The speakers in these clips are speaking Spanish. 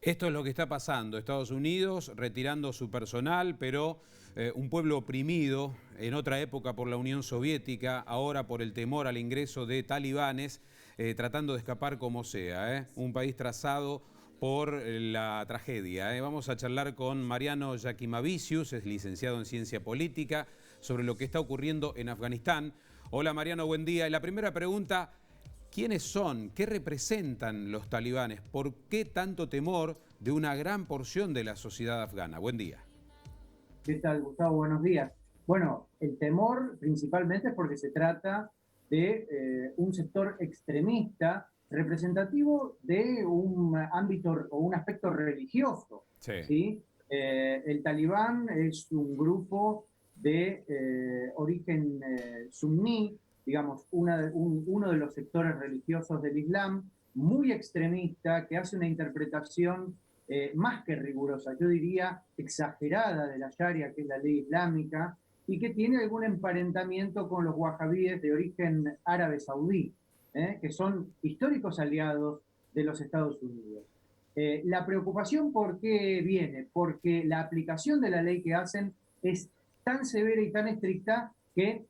Esto es lo que está pasando. Estados Unidos retirando su personal, pero un pueblo oprimido en otra época por la Unión Soviética, ahora por el temor al ingreso de talibanes, tratando de escapar como sea. Un país trazado por la tragedia. Vamos a charlar con Mariano Yakimavicius, es licenciado en Ciencia Política, sobre lo que está ocurriendo en Afganistán. Hola Mariano, buen día. Y la primera pregunta: ¿quiénes son? ¿Qué representan los talibanes? ¿Por qué tanto temor de una gran porción de la sociedad afgana? Buen día. ¿Qué tal, Gustavo? Buenos días. Bueno, el temor principalmente es porque se trata de un sector extremista representativo de un ámbito o un aspecto religioso, Sí. ¿sí? El talibán es un grupo de origen suní, digamos, uno de los sectores religiosos del Islam, muy extremista, que hace una interpretación más que rigurosa, yo diría exagerada de la Sharia, que es la ley islámica, y que tiene algún emparentamiento con los wahabíes de origen árabe saudí, que son históricos aliados de los Estados Unidos. La preocupación, ¿por qué viene? Porque la aplicación de la ley que hacen es tan severa y tan estricta que,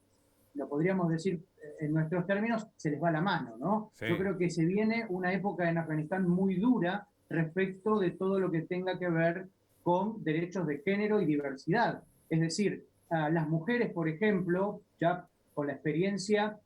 lo podríamos decir en nuestros términos, se les va la mano, ¿no? Yo Sí. creo que se viene una época en Afganistán muy dura respecto de todo lo que tenga que ver con derechos de género y diversidad. Es decir, a las mujeres, por ejemplo, ya con la experiencia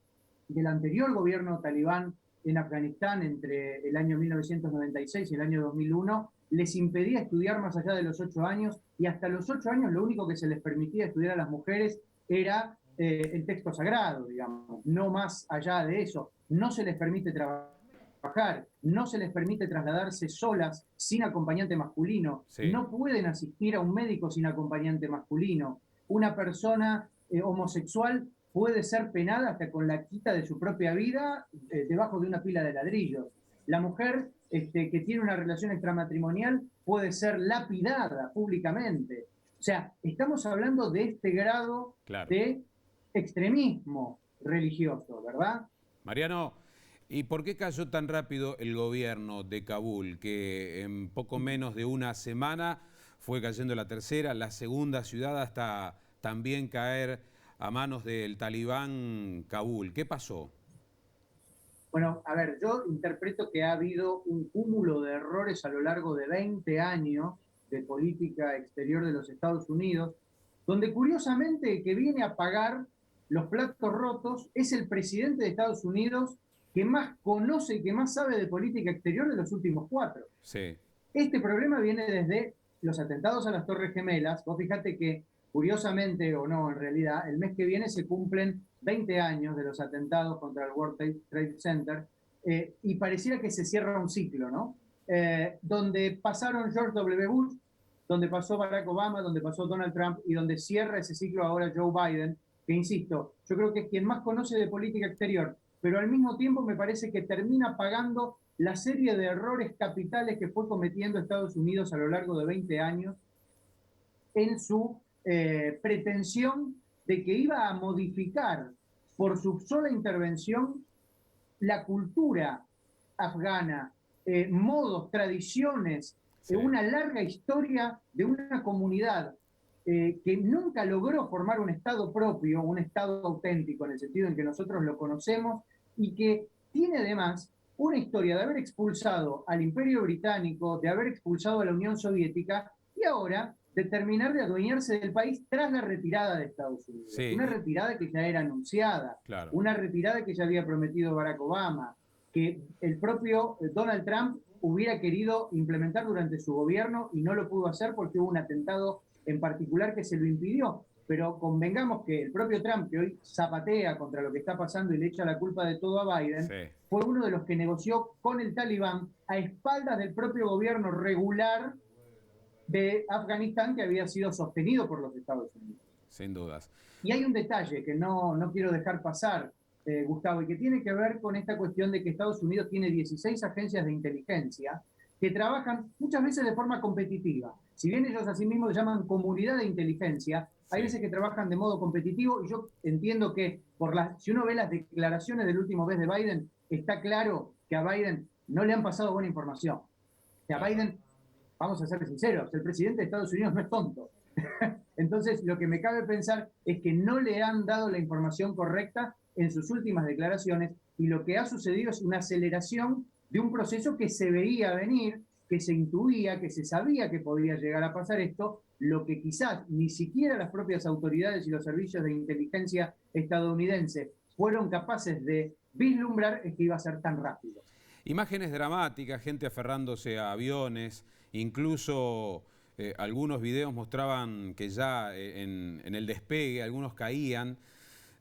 del anterior gobierno talibán en Afganistán entre el año 1996 y el año 2001, les impedía estudiar más allá de los 8 años, y hasta los 8 años lo único que se les permitía estudiar a las mujeres era el texto sagrado, digamos, no más allá de eso. No se les permite trabajar, no se les permite trasladarse solas sin acompañante masculino, Sí. no pueden asistir a un médico sin acompañante masculino. Una persona homosexual puede ser penada hasta con la quita de su propia vida debajo de una pila de ladrillos. La mujer que tiene una relación extramatrimonial puede ser lapidada públicamente. O sea, estamos hablando de este grado Claro. de extremismo religioso, ¿verdad? Mariano, ¿y por qué cayó tan rápido el gobierno de Kabul, que en poco menos de una semana fue cayendo la tercera, la segunda ciudad, hasta también caer a manos del talibán Kabul? ¿Qué pasó? Bueno, a ver, yo interpreto que ha habido un cúmulo de errores a lo largo de 20 años de política exterior de los Estados Unidos, donde curiosamente el que viene a pagar los platos rotos es el presidente de Estados Unidos que más conoce y que más sabe de política exterior de los últimos 4. Sí. Este problema viene desde los atentados a las Torres Gemelas. Vos fíjate que, curiosamente o no, en realidad, el mes que viene se cumplen 20 años de los atentados contra el World Trade Center, y pareciera que se cierra un ciclo, ¿no? Donde pasaron George W. Bush, donde pasó Barack Obama, donde pasó Donald Trump y donde cierra ese ciclo ahora Joe Biden, que insisto, yo creo que es quien más conoce de política exterior, pero al mismo tiempo me parece que termina pagando la serie de errores capitales que fue cometiendo Estados Unidos a lo largo de 20 años en su pretensión de que iba a modificar por su sola intervención la cultura afgana, modos, tradiciones, Sí. una larga historia de una comunidad que nunca logró formar un Estado propio, un Estado auténtico en el sentido en que nosotros lo conocemos, y que tiene además una historia de haber expulsado al Imperio Británico, de haber expulsado a la Unión Soviética y ahora de terminar de adueñarse del país tras la retirada de Estados Unidos. Una Sí, retirada que ya era anunciada, claro. una retirada que ya había prometido Barack Obama, que el propio Donald Trump hubiera querido implementar durante su gobierno y no lo pudo hacer porque hubo un atentado en particular que se lo impidió. Pero convengamos que el propio Trump, que hoy zapatea contra lo que está pasando y le echa la culpa de todo a Biden, Sí. fue uno de los que negoció con el talibán a espaldas del propio gobierno regular de Afganistán, que había sido sostenido por los Estados Unidos. Sin dudas. Y hay un detalle que no quiero dejar pasar, Gustavo, y que tiene que ver con esta cuestión de que Estados Unidos tiene 16 agencias de inteligencia que trabajan muchas veces de forma competitiva. Si bien ellos a sí mismos llaman comunidad de inteligencia, hay Sí. veces que trabajan de modo competitivo, y yo entiendo que si uno ve las declaraciones del último mes de Biden, está claro que a Biden no le han pasado buena información. O sea, Claro. Biden vamos a ser sinceros, el presidente de Estados Unidos no es tonto. Entonces, lo que me cabe pensar es que no le han dado la información correcta en sus últimas declaraciones y lo que ha sucedido es una aceleración de un proceso que se veía venir, que se intuía, que se sabía que podría llegar a pasar esto, lo que quizás ni siquiera las propias autoridades y los servicios de inteligencia estadounidense fueron capaces de vislumbrar es que iba a ser tan rápido. Imágenes dramáticas, gente aferrándose a aviones, incluso algunos videos mostraban que ya en el despegue algunos caían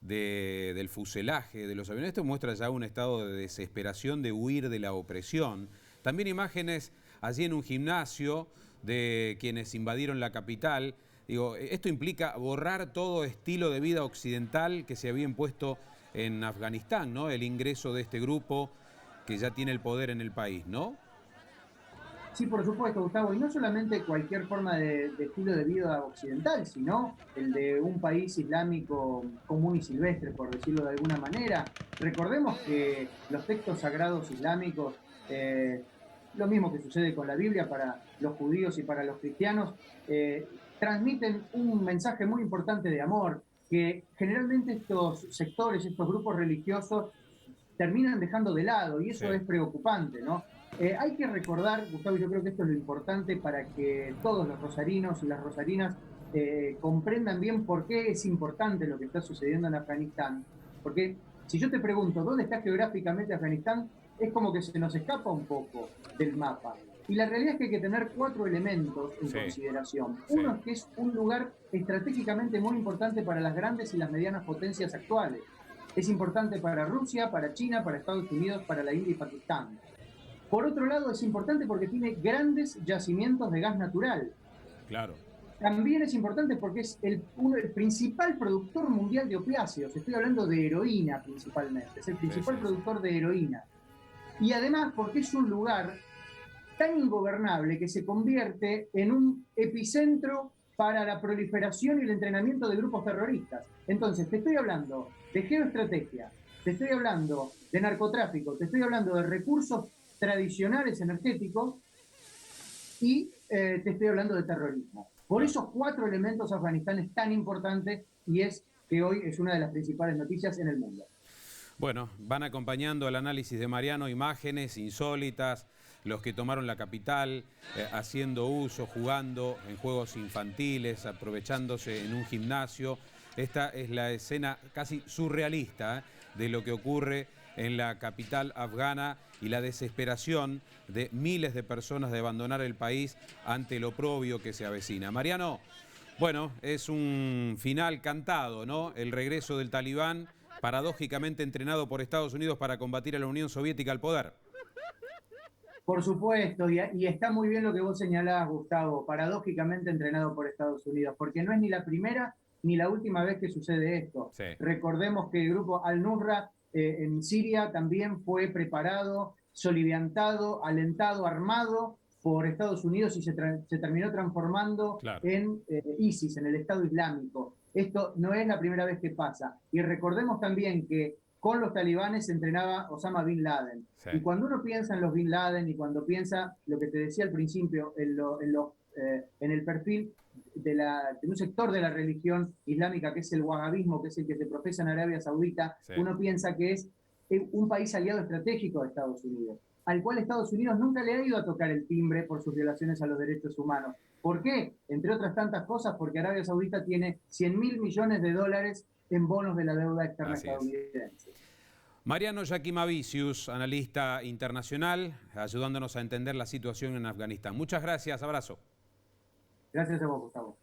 del fuselaje de los aviones. Esto muestra ya un estado de desesperación, de huir de la opresión. También imágenes allí en un gimnasio de quienes invadieron la capital. Digo, esto implica borrar todo estilo de vida occidental que se había impuesto en Afganistán, ¿no? El ingreso de este grupo que ya tiene el poder en el país, ¿no? Sí, por supuesto, Gustavo, y no solamente cualquier forma de estilo de vida occidental, sino el de un país islámico común y silvestre, por decirlo de alguna manera. Recordemos que los textos sagrados islámicos, lo mismo que sucede con la Biblia para los judíos y para los cristianos, transmiten un mensaje muy importante de amor, que generalmente estos sectores, estos grupos religiosos, terminan dejando de lado, y eso es preocupante, ¿no? Hay que recordar, Gustavo, yo creo que esto es lo importante para que todos los rosarinos y las rosarinas comprendan bien por qué es importante lo que está sucediendo en Afganistán. Porque si yo te pregunto, ¿dónde está geográficamente Afganistán? Es como que se nos escapa un poco del mapa. Y la realidad es que hay que tener 4 elementos en consideración. Uno es que es un lugar estratégicamente muy importante para las grandes y las medianas potencias actuales. Es importante para Rusia, para China, para Estados Unidos, para la India y Pakistán. Por otro lado, es importante porque tiene grandes yacimientos de gas natural. Claro. También es importante porque es el principal productor mundial de opiáceos. Estoy hablando de heroína principalmente. Es el principal productor de heroína. Y además porque es un lugar tan ingobernable que se convierte en un epicentro para la proliferación y el entrenamiento de grupos terroristas. Entonces, te estoy hablando de geoestrategia, te estoy hablando de narcotráfico, te estoy hablando de recursos tradicionales energéticos y te estoy hablando de terrorismo. Por esos 4 elementos Afganistán es tan importante y es que hoy es una de las principales noticias en el mundo. Bueno, van acompañando al análisis de Mariano imágenes insólitas, los que tomaron la capital, haciendo uso, jugando en juegos infantiles, aprovechándose en un gimnasio. Esta es la escena casi surrealista de lo que ocurre en la capital afgana y la desesperación de miles de personas de abandonar el país ante lo oprobio que se avecina. Mariano, bueno, es un final cantado, ¿no? El regreso del talibán, paradójicamente entrenado por Estados Unidos para combatir a la Unión Soviética al poder. Por supuesto, y está muy bien lo que vos señalás, Gustavo, paradójicamente entrenado por Estados Unidos, porque no es ni la primera ni la última vez que sucede esto. Sí. Recordemos que el grupo Al-Nusra en Siria también fue preparado, soliviantado, alentado, armado por Estados Unidos y se terminó transformando en ISIS, en el Estado Islámico. Esto no es la primera vez que pasa. Y recordemos también que con los talibanes se entrenaba Osama Bin Laden. Sí. Y cuando uno piensa en los Bin Laden y cuando piensa, lo que te decía al principio, en el perfil de un sector de la religión islámica, que es el wahabismo, que es el que se profesa en Arabia Saudita, uno piensa que es un país aliado estratégico de Estados Unidos, al cual Estados Unidos nunca le ha ido a tocar el timbre por sus violaciones a los derechos humanos. ¿Por qué? Entre otras tantas cosas, porque Arabia Saudita tiene $100.000 millones en bonos de la deuda externa estadounidense. Mariano Yakimavicius, analista internacional, ayudándonos a entender la situación en Afganistán. Muchas gracias, abrazo. Gracias a vos, Gustavo.